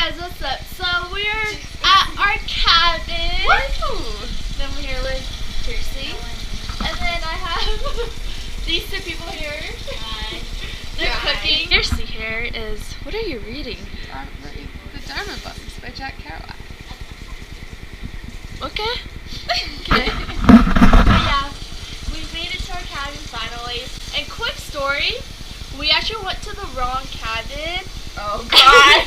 guys, what's up? So we're at our cabin. Woo! Then we're here with Kirsty. And then I have these two people here. Hi. They're cooking. Kirsty here is, what are you reading? The Dharma Books by Jack Kerouac. Okay. Okay. But yeah, we made it to our cabin finally. And quick story, we actually went to the wrong cabin. Oh god.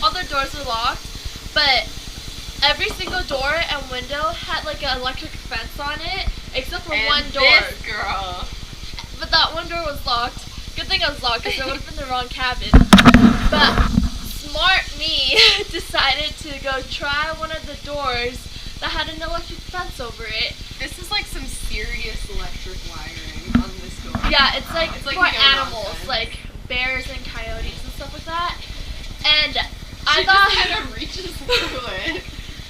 All the doors were locked, but every single door and window had like an electric fence on it, except for one door. This girl. But that one door was locked. Good thing it was locked because it would have been the wrong cabin. But smart me decided to go try one of the doors that had an electric fence over it. This is like some serious electric wiring on this door. Yeah, it's like It's like for no animals, nonsense. like bears and coyotes and stuff like that. And She just kind of reaches through it.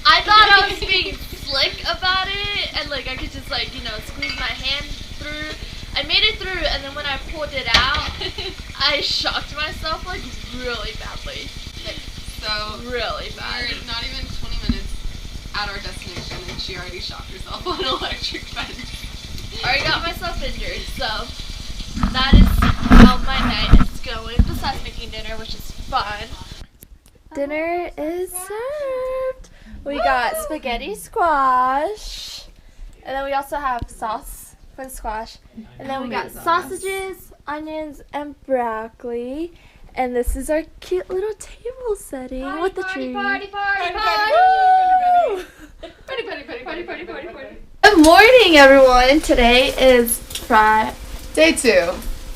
I thought I was being slick about it, and like I could just like, you know, squeeze my hand through. I made it through, and then when I pulled it out, I shocked myself like really badly. Like, So really bad. we're not even 20 minutes at our destination, and she already shocked herself on an electric fence. I already got myself injured, so that is how my night is going. Besides making dinner, which is fun. Dinner is served. We got spaghetti squash, and then we also have sauce for the squash, and then we got sausages, onions, and broccoli. And this is our cute little table setting with the tree. Party, Woo! party. Good morning, everyone. Today is Friday. Day 2.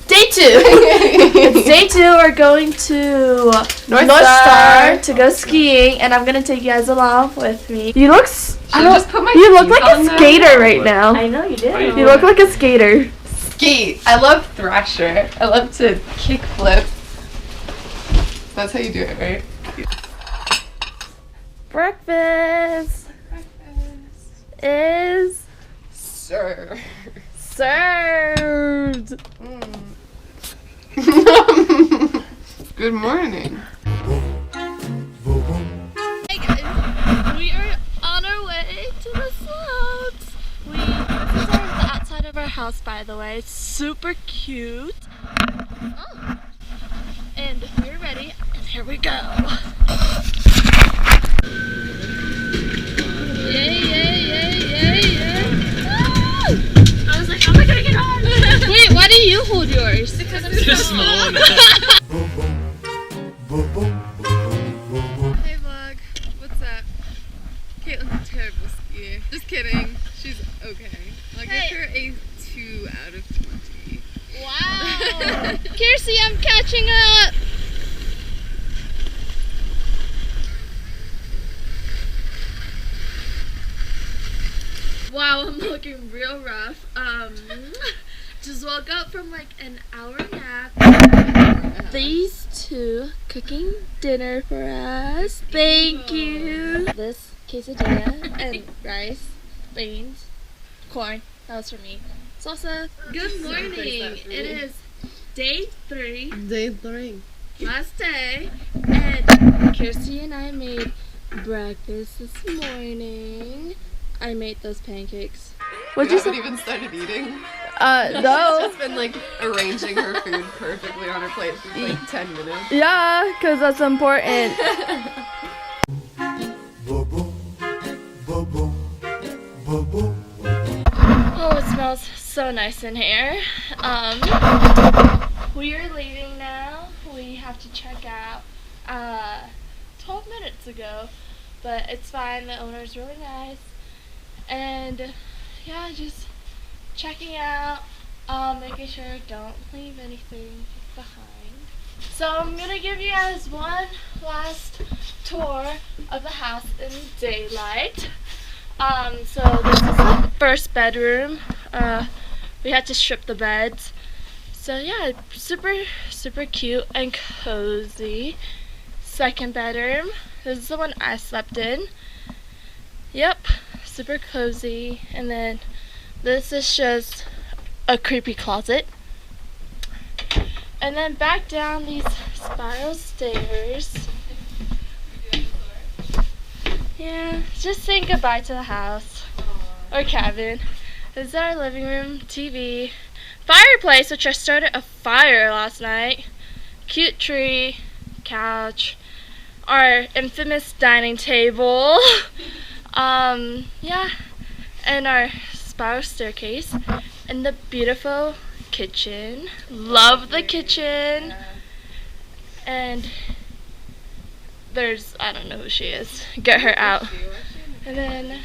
Day 2. It's day 2. We're going to North Star to go skiing, and I'm gonna take you guys along with me. You look. You look like a skater right now. I know you did. You look like a skater. Skate. I love Thrasher. I love to kick flip. That's how you do it, right? Breakfast is Sir. served. Good morning. Hey guys, we are on our way to the slopes. This is the outside of our house, by the way. It's super cute. Oh. And we're ready, and here we go. Yay, yay, yay, yay, yay. Ah! I was like, how am I gonna get on? Wait, why do you hold yours? Because I'm so small. Hey vlog, what's up? Caitlin's a terrible skier. Just kidding. She's okay. I'll give her a 2 out of 20. Wow. Kirsty, I'm catching up. Wow, I'm looking real rough. Just woke up from like an hour nap. These two cooking dinner for us. Thank you. This quesadilla and rice, beans, corn. That was for me. Salsa. Good morning. It is day 3. Day 3. Last day. And Kirsty and I made breakfast this morning. I made those pancakes. You haven't even started eating? No. She's just been like arranging her food perfectly on her plate for like 10 minutes. Yeah, because that's important. Oh, it smells so nice in here. We are leaving now. We have to check out 12 minutes ago, but it's fine. The owner's really nice. And yeah, just checking out, making sure I don't leave anything behind. So I'm gonna give you guys one last tour of the house in daylight. So this is the first bedroom. We had to strip the beds. So yeah, super cute and cozy. Second bedroom. This is the one I slept in. Yep, super cozy. And then this is just a creepy closet. And then back down these spiral stairs. Yeah, just saying goodbye to the house or cabin. This is our living room, TV, fireplace, which I started a fire last night, cute tree, couch, our infamous dining table, yeah, and our spiral staircase, and the beautiful kitchen. Love the kitchen. And there's, I don't know who she is. Get her out. And then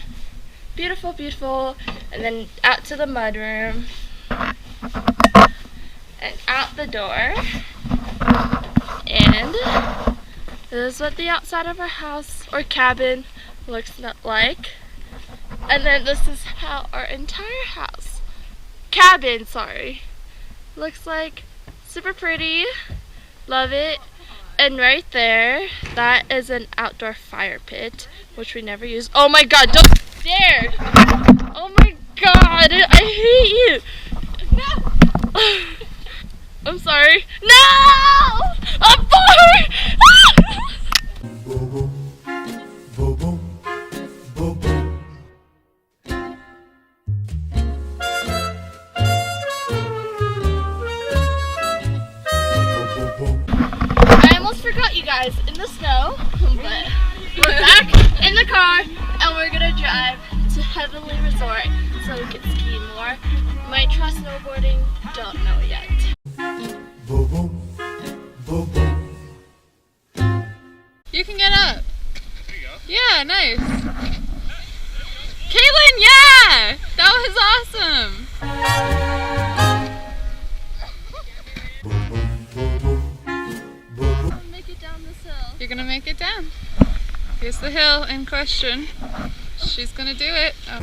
beautiful, beautiful. And then out to the mudroom. And out the door. And this is what the outside of our house or cabin looks like. And then this is how our entire house, cabin, sorry, looks like. Super pretty. Love it. And right there, that is an outdoor fire pit, which we never use. Oh my god, don't dare! Oh my god, I hate you! No! I'm sorry. No! I'm bored! I almost forgot you guys in the snow, but we're back in the car and we're gonna drive to Heavenly Resort so we can ski more. Might try snowboarding, don't know yet. You can get up. There you go. Yeah, nice. Kaitlin, yeah! That was awesome! Make it down this hill. You're gonna make it down. Here's the hill in question. She's gonna do it. Oh.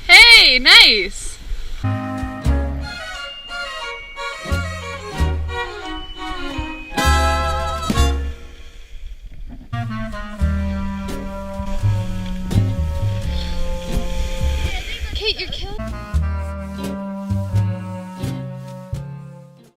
Hey, nice! Kait, you're killing me.